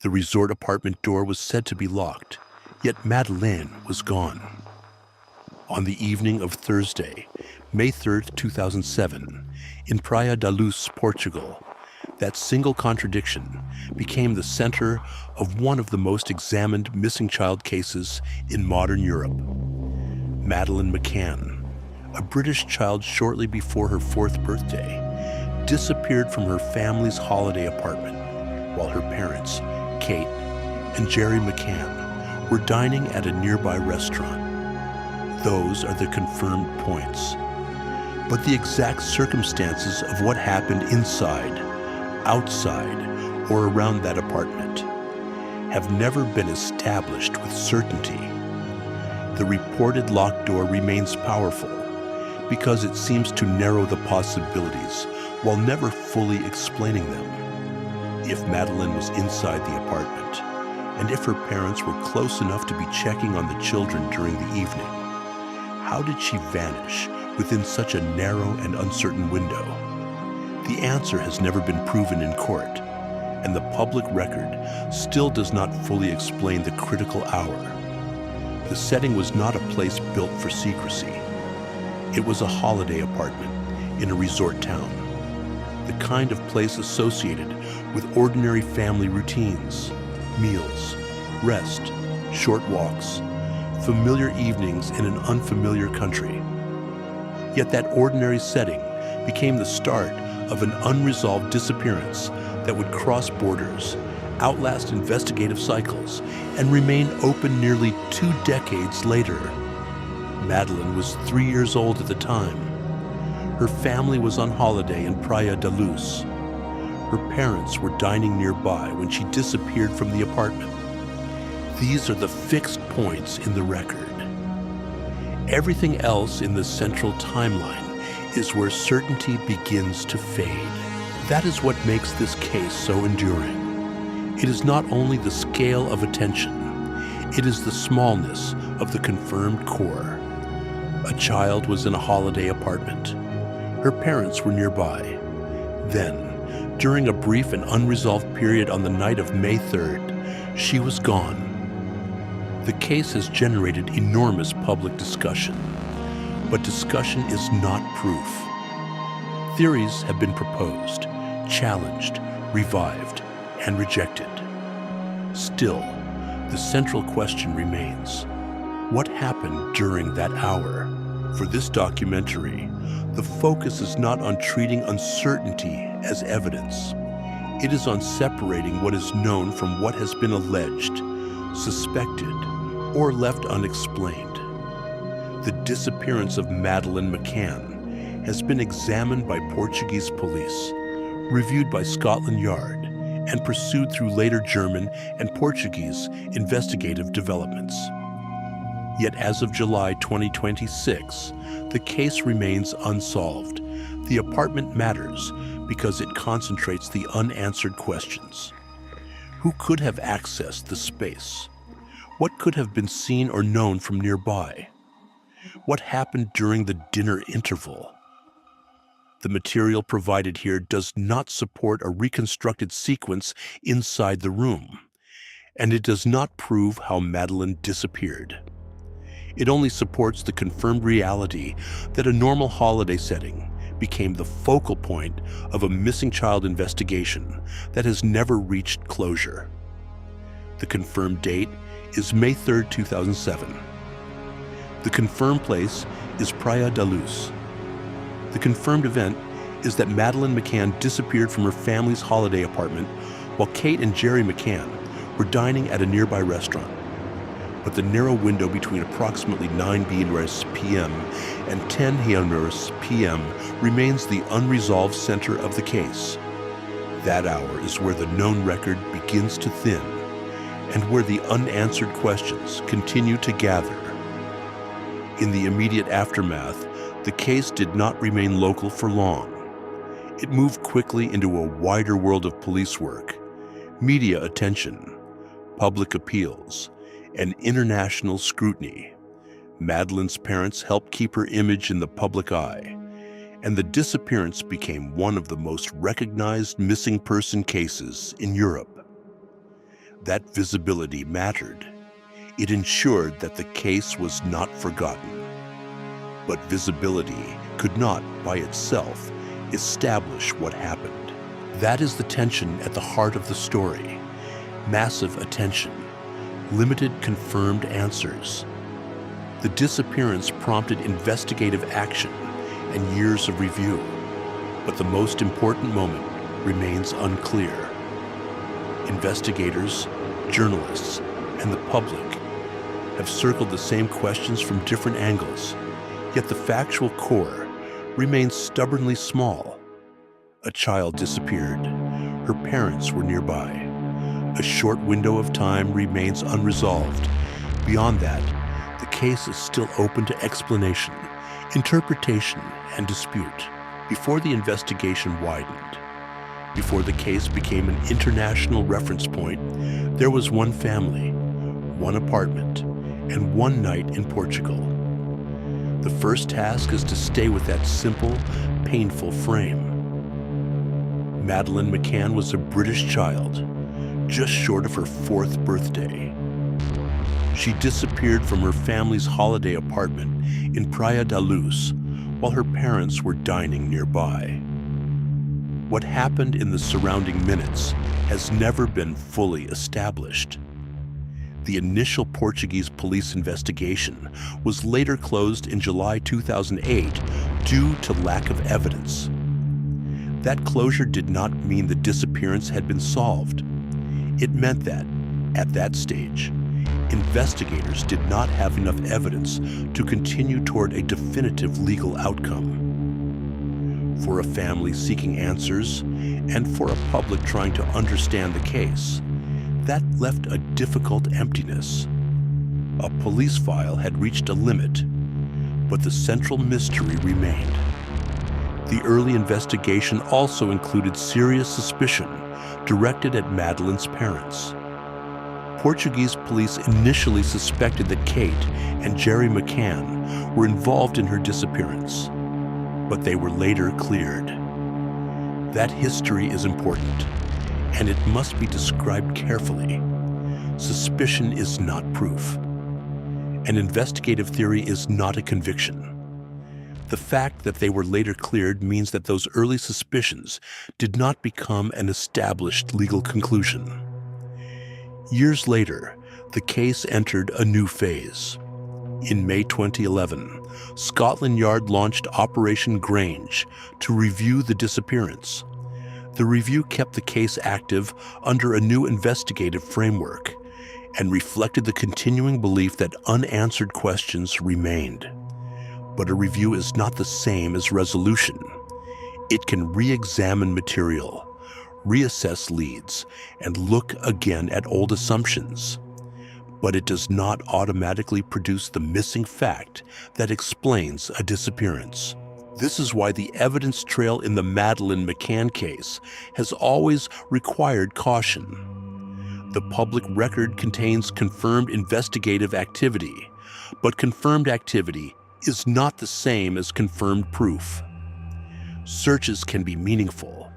The resort apartment door was said to be locked, yet Madeleine was gone. On the evening of Thursday, May 3rd, 2007, in Praia da Luz, Portugal, that single contradiction became the center of one of the most examined missing child cases in modern Europe. Madeleine McCann, a British child shortly before her 4th birthday, disappeared from her family's holiday apartment while her parents, Kate and Jerry McCann, were dining at a nearby restaurant. Those are the confirmed points. But the exact circumstances of what happened inside, outside, or around that apartment have never been established with certainty. The reported locked door remains powerful because it seems to narrow the possibilities while never fully explaining them. If Madeleine was inside the apartment, and if her parents were close enough to be checking on the children during the evening, how did she vanish within such a narrow and uncertain window? The answer has never been proven in court, and the public record still does not fully explain the critical hour. The setting was not a place built for secrecy. It was a holiday apartment in a resort town, the kind of place associated with ordinary family routines, meals, rest, short walks, familiar evenings in an unfamiliar country. Yet that ordinary setting became the start of an unresolved disappearance that would cross borders, outlast investigative cycles, and remain open nearly 2 decades later. Madeleine was 3 years old at the time. Her family was on holiday in Praia da Luz. Her parents were dining nearby when she disappeared from the apartment. These are the fixed points in the record. Everything else in the central timeline is where certainty begins to fade. That is what makes this case so enduring. It is not only the scale of attention, it is the smallness of the confirmed core. A child was in a holiday apartment. Her parents were nearby. Then, during a brief and unresolved period on the night of May 3rd, she was gone. The case has generated enormous public discussion, but discussion is not proof. Theories have been proposed, challenged, revived, and rejected. Still, the central question remains: what happened during that hour? For this documentary, the focus is not on treating uncertainty as evidence. It is on separating what is known from what has been alleged, suspected, or left unexplained. The disappearance of Madeleine McCann has been examined by Portuguese police, reviewed by Scotland Yard, and pursued through later German and Portuguese investigative developments. Yet as of July 2026, the case remains unsolved. The apartment matters because it concentrates the unanswered questions. Who could have accessed the space? What could have been seen or known from nearby? What happened during the dinner interval? The material provided here does not support a reconstructed sequence inside the room, and it does not prove how Madeleine disappeared. It only supports the confirmed reality that a normal holiday setting became the focal point of a missing child investigation that has never reached closure. The confirmed date is May 3rd, 2007. The confirmed place is Praia da Luz. The confirmed event is that Madeleine McCann disappeared from her family's holiday apartment while Kate and Jerry McCann were dining at a nearby restaurant. But the narrow window between approximately 9 p.m. and 10 p.m. remains the unresolved center of the case. That hour is where the known record begins to thin, and where the unanswered questions continue to gather. In the immediate aftermath, the case did not remain local for long. It moved quickly into a wider world of police work, media attention, public appeals, and international scrutiny. Madeleine's parents helped keep her image in the public eye, and the disappearance became one of the most recognized missing person cases in Europe. That visibility mattered. It ensured that the case was not forgotten. But visibility could not, by itself, establish what happened. That is the tension at the heart of the story. Massive attention, limited confirmed answers. The disappearance prompted investigative action and years of review, but the most important moment remains unclear. Investigators, journalists, and the public have circled the same questions from different angles, yet the factual core remains stubbornly small. A child disappeared. Her parents were nearby. A short window of time remains unresolved. Beyond that, the case is still open to explanation, interpretation, and dispute. Before the investigation widened, before the case became an international reference point, there was one family, one apartment, and one night in Portugal. The first task is to stay with that simple, painful frame. Madeleine McCann was a British child, just short of her 4th birthday. She disappeared from her family's holiday apartment in Praia da Luz while her parents were dining nearby. What happened in the surrounding minutes has never been fully established. The initial Portuguese police investigation was later closed in July 2008 due to lack of evidence. That closure did not mean the disappearance had been solved. It meant that, at that stage, investigators did not have enough evidence to continue toward a definitive legal outcome. For a family seeking answers, and for a public trying to understand the case, that left a difficult emptiness. A police file had reached a limit, but the central mystery remained. The early investigation also included serious suspicion directed at Madeleine's parents. Portuguese police initially suspected that Kate and Jerry McCann were involved in her disappearance, but they were later cleared. That history is important, and it must be described carefully. Suspicion is not proof. An investigative theory is not a conviction. The fact that they were later cleared means that those early suspicions did not become an established legal conclusion. Years later, the case entered a new phase. In May 2011, Scotland Yard launched Operation Grange to review the disappearance. The review kept the case active under a new investigative framework and reflected the continuing belief that unanswered questions remained. But a review is not the same as resolution. It can re-examine material, reassess leads, and look again at old assumptions. But it does not automatically produce the missing fact that explains a disappearance. This is why the evidence trail in the Madeleine McCann case has always required caution. The public record contains confirmed investigative activity, but confirmed activity is not the same as confirmed proof. Searches can be meaningful.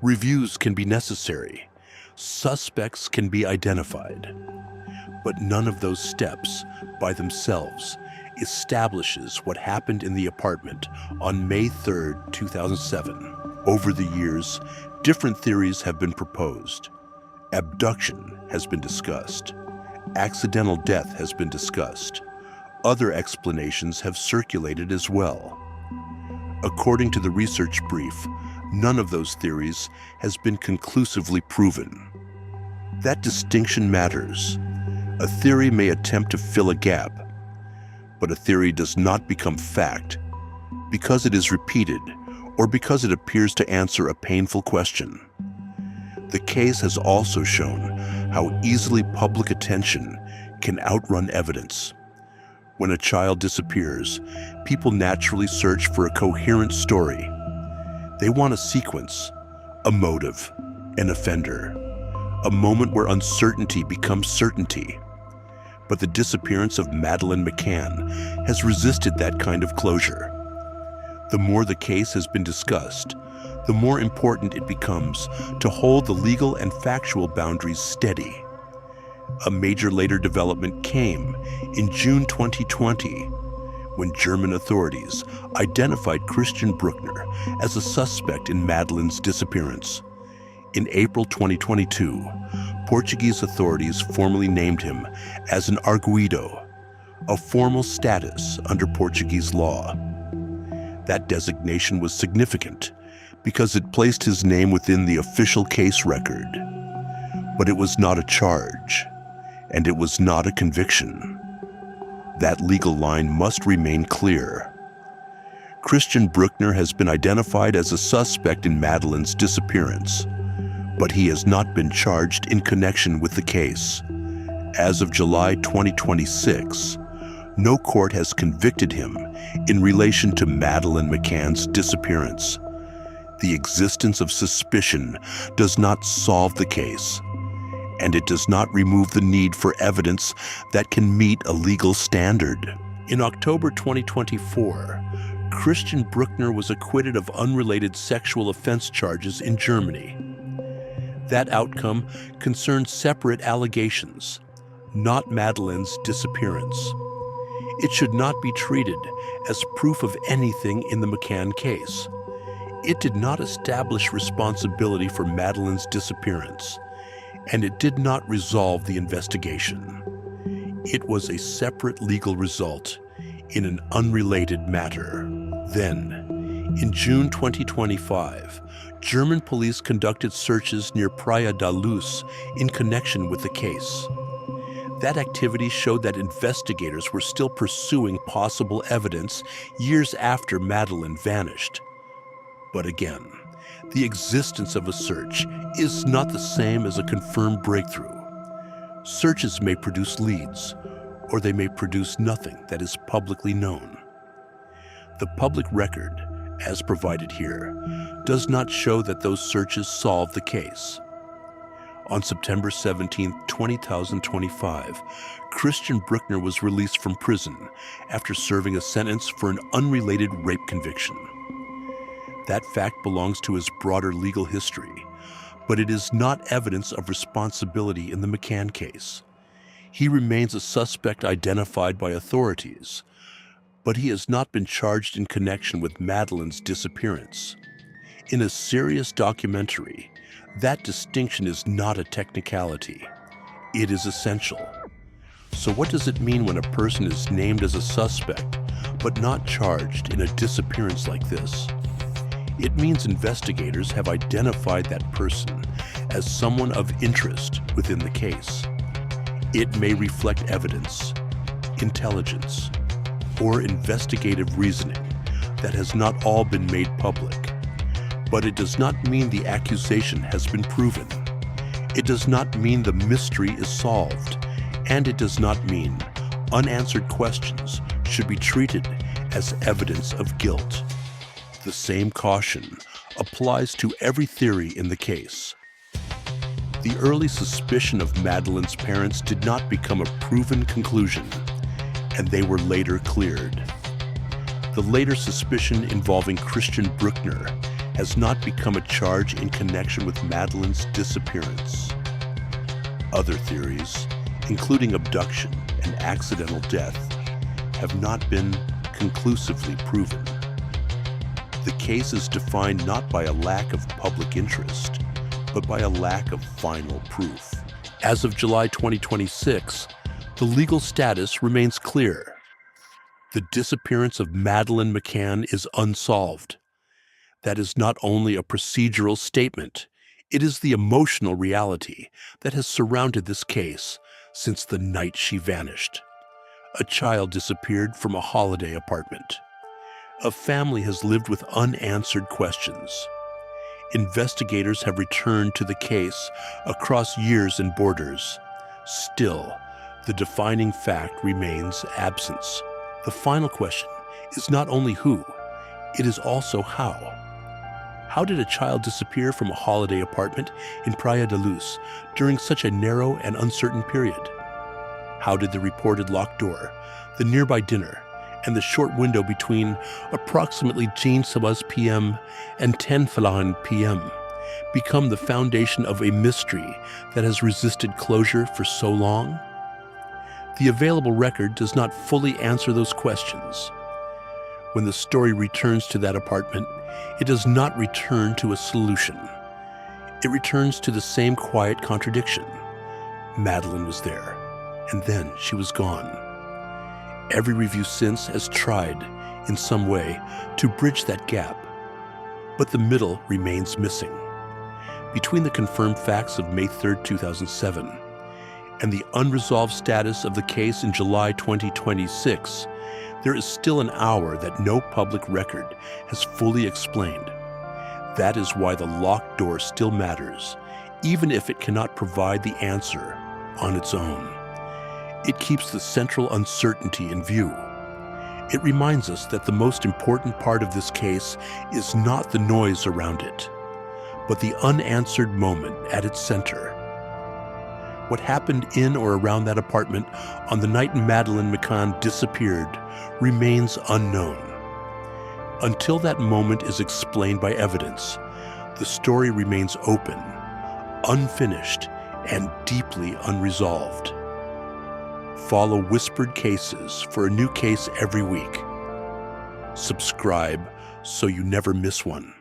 Reviews can be necessary. Suspects can be identified. But none of those steps, by themselves, establishes what happened in the apartment on May 3, 2007. Over the years, different theories have been proposed. Abduction has been discussed. Accidental death has been discussed. Other explanations have circulated as well. According to the research brief, none of those theories has been conclusively proven. That distinction matters. A theory may attempt to fill a gap, but a theory does not become fact because it is repeated or because it appears to answer a painful question. The case has also shown how easily public attention can outrun evidence. When a child disappears, people naturally search for a coherent story. They want a sequence, a motive, an offender, a moment where uncertainty becomes certainty. But the disappearance of Madeleine McCann has resisted that kind of closure. The more the case has been discussed, the more important it becomes to hold the legal and factual boundaries steady. A major later development came in June 2020 when German authorities identified Christian Bruckner as a suspect in Madeleine's disappearance. In April 2022, Portuguese authorities formally named him as an arguido, a formal status under Portuguese law. That designation was significant because it placed his name within the official case record. But it was not a charge, and it was not a conviction. That legal line must remain clear. Christian Bruckner has been identified as a suspect in Madeleine's disappearance, but he has not been charged in connection with the case. As of July 2026, no court has convicted him in relation to Madeleine McCann's disappearance. The existence of suspicion does not solve the case, and it does not remove the need for evidence that can meet a legal standard. In October 2024, Christian Bruckner was acquitted of unrelated sexual offense charges in Germany. That outcome concerned separate allegations, not Madeleine's disappearance. It should not be treated as proof of anything in the McCann case. It did not establish responsibility for Madeleine's disappearance, and it did not resolve the investigation. It was a separate legal result in an unrelated matter. Then, in June 2025, German police conducted searches near Praia da Luz in connection with the case. That activity showed that investigators were still pursuing possible evidence years after Madeleine vanished. But again, the existence of a search is not the same as a confirmed breakthrough. Searches may produce leads, or they may produce nothing that is publicly known. The public record, as provided here, does not show that those searches solve the case. On September 17, 2025, Christian Bruckner was released from prison after serving a sentence for an unrelated rape conviction. That fact belongs to his broader legal history, but it is not evidence of responsibility in the McCann case. He remains a suspect identified by authorities, but he has not been charged in connection with Madeleine's disappearance. In a serious documentary, that distinction is not a technicality. It is essential. So what does it mean when a person is named as a suspect, but not charged in a disappearance like this? It means investigators have identified that person as someone of interest within the case. It may reflect evidence, intelligence, or investigative reasoning that has not all been made public. But it does not mean the accusation has been proven. It does not mean the mystery is solved, and it does not mean unanswered questions should be treated as evidence of guilt. The same caution applies to every theory in the case. The early suspicion of Madeleine's parents did not become a proven conclusion, and they were later cleared. The later suspicion involving Christian Bruckner has not become a charge in connection with Madeleine's disappearance. Other theories, including abduction and accidental death, have not been conclusively proven. The case is defined not by a lack of public interest, but by a lack of final proof. As of July 2026, the legal status remains clear. The disappearance of Madeleine McCann is unsolved. That is not only a procedural statement, it is the emotional reality that has surrounded this case since the night she vanished. A child disappeared from a holiday apartment. A family has lived with unanswered questions. Investigators have returned to the case across years and borders. Still, the defining fact remains absence. The final question is not only who, it is also how. How did a child disappear from a holiday apartment in Praia da Luz during such a narrow and uncertain period? How did the reported locked door, the nearby dinner, and the short window between approximately 10 p.m. and 10 p.m. become the foundation of a mystery that has resisted closure for so long? The available record does not fully answer those questions. When the story returns to that apartment, it does not return to a solution. It returns to the same quiet contradiction. Madeleine was there, and then she was gone. Every review since has tried, in some way, to bridge that gap, but the middle remains missing. Between the confirmed facts of May 3, 2007, and the unresolved status of the case in July 2026, there is still an hour that no public record has fully explained. That is why the locked door still matters, even if it cannot provide the answer on its own. It keeps the central uncertainty in view. It reminds us that the most important part of this case is not the noise around it, but the unanswered moment at its center. What happened in or around that apartment on the night Madeleine McCann disappeared remains unknown. Until that moment is explained by evidence, the story remains open, unfinished, and deeply unresolved. Follow Whispered Cases for a new case every week. Subscribe so you never miss one.